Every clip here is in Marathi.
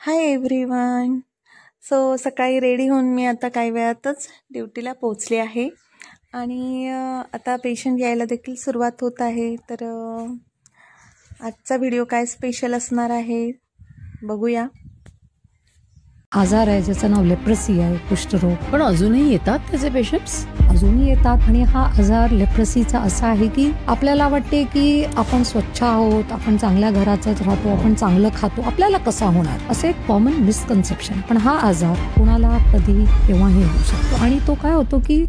Hi everyone. सकाळी रेडी होऊन मी आता काही वेळातच ड्युटीला पोहोचले आहे आणि आता पेशंट यायला देखील सुरुवात होत आहे. तर आजचा व्हिडिओ काय स्पेशल असणार आहे बघूया. आजार आहे ज्याचं नाव लेप्रसी आहे, कुष्ठरोग. पण अजूनही येतात त्याचे पेशंट्स? अजूनही येतात. आणि हा आजार लेप्रसीचा असा आहे की आपल्याला वाटते की आपण स्वच्छ आहोत, आपण चांगल्या घरातच राहतो, आपण चांगलं खातो, आपल्याला कसा होणार, असे एक कॉमन मिसकन्सेप्शन. पण हा आजार कोणाला कधी केव्हाही होऊ शकतो. आणि तो काय होतो की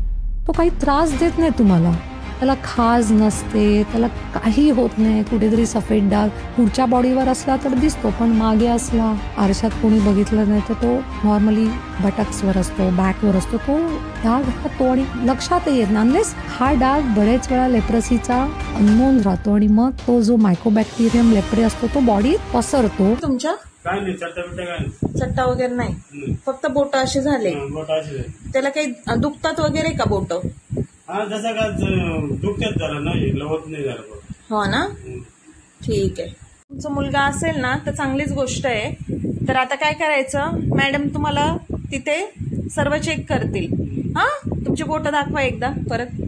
तो काही त्रास देत नाही तुम्हाला, त्याला खाज नसते, त्याला काही होत नाही. कुठेतरी सफेद डाग पुढच्या बॉडीवर असला तर दिसतो, पण मागे असला, आरशात कोणी बघितलं नाही तर तो नॉर्मली बटक्सवर असतो, बॅकवर असतो, तो डाग राहतो आणि लक्षातही येत नाही. अनलेस हा डाग बरेच वेळा लेप्रसीचा अननोन राहतो आणि मग तो जो मायकोबॅक्टेरियम लेप्रे असतो तो बॉडीत पसरतो. तुमच्या काय नाही, चट्टा वगैरे नाही, फक्त बोट असे झाले. त्याला काही दुखतात वगैरे का बोट? हा, जसं का दुखतात जरा, नाही लवत नाही जरा. हो ना, ठीक आहे. तुमचा मुलगा असेल ना तर चांगलीच गोष्ट आहे. तर आता काय करायचं, मॅडम तुम्हाला तिथे सर्व चेक करतील. हा, तुमची बोट दाखवा एकदा परत.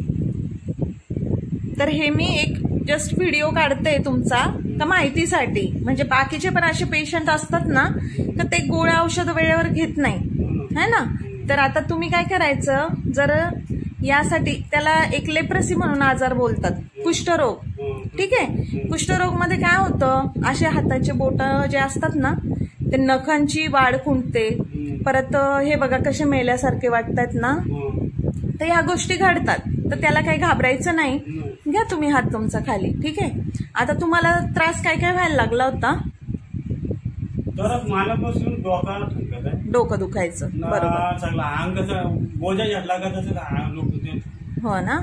तर हे मी एक जस्ट व्हिडिओ काढते तुमचा का माहितीसाठी, म्हणजे बाकीचे पण असे पेशंट असतात ना तर ते गोळ्या औषध वेळेवर घेत नाही, है ना. तर आता तुम्ही काय करायचं, जर यासाठी त्याला एक लेप्रसी म्हणून आजार बोलतात, कुष्ठरोग. ठीक आहे. कुष्ठरोग मध्ये काय होतं, असे हाताचे बोट जे असतात ना ते नखांची वाढ खुंटते, परत हे बघा कसे मेल्यासारखे वाटतात ना, तर ह्या गोष्टी घडतात. तर त्याला काही घाबरायचं नाही. घ्या तुम्ही हात तुमचा खाली. ठीक आहे. आता तुम्हाला त्रास काय काय व्हायला लागला होता? मलापासून डोकं दुखायचं, बरोबर. अंग बोजा घातला का तसं. हो ना,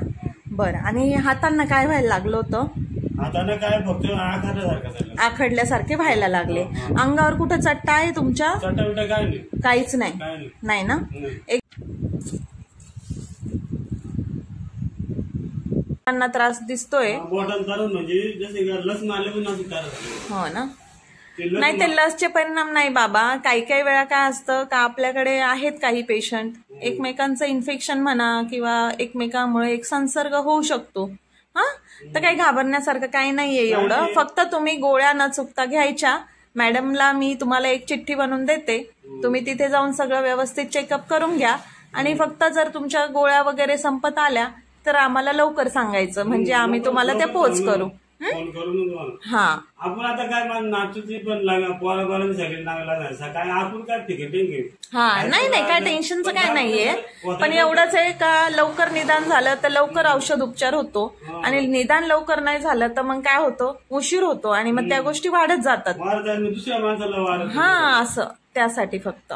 बरं. आणि हातांना काय व्हायला लागलं होतं? हाताने काय फक्त आखडल्यासारखे व्हायला लागले. अंगावर कुठं चट्टा आहे तुमच्या? चट्टा काय नाही, काहीच नाही. नाही ना. त्रास दिसतोय. म्हणजे जसे लस मारले. हो ना. नाही, ते लसचे परिणाम नाही बाबा. काही वेळा काय असतं का, आपल्याकडे आहेत काही पेशंट, एकमेकांचं इन्फेक्शन म्हणा किंवा एकमेकांमुळे एक संसर्ग होऊ शकतो. हा, तर काही घाबरण्यासारखं काही नाहीये एवढं. फक्त तुम्ही गोळ्या न चुकता घ्यायच्या. मॅडमला मी तुम्हाला एक चिठ्ठी बनवून देते, तुम्ही तिथे जाऊन सगळं व्यवस्थित चेकअप करून घ्या. आणि फक्त जर तुमच्या गोळ्या वगैरे संपत आल्या तर आम्हाला लवकर सांगायचं, म्हणजे आम्ही तुम्हाला त्या पोच करू. हा, आपण आता काय नाचूची पण लागा पोरा सगळे लागला सकाळी आपण काय तिकीट. हा, नाही काय टेन्शनचं काय नाहीये. पण एवढंच आहे का, लवकर निदान झालं तर लवकर औषध उपचार होतो, आणि निदान लवकर नाही झालं तर मग काय होतं, उशीर होतो आणि मग त्या गोष्टी वाढत जातात. दुसऱ्या माणसाला हा, असं त्यासाठी फक्त.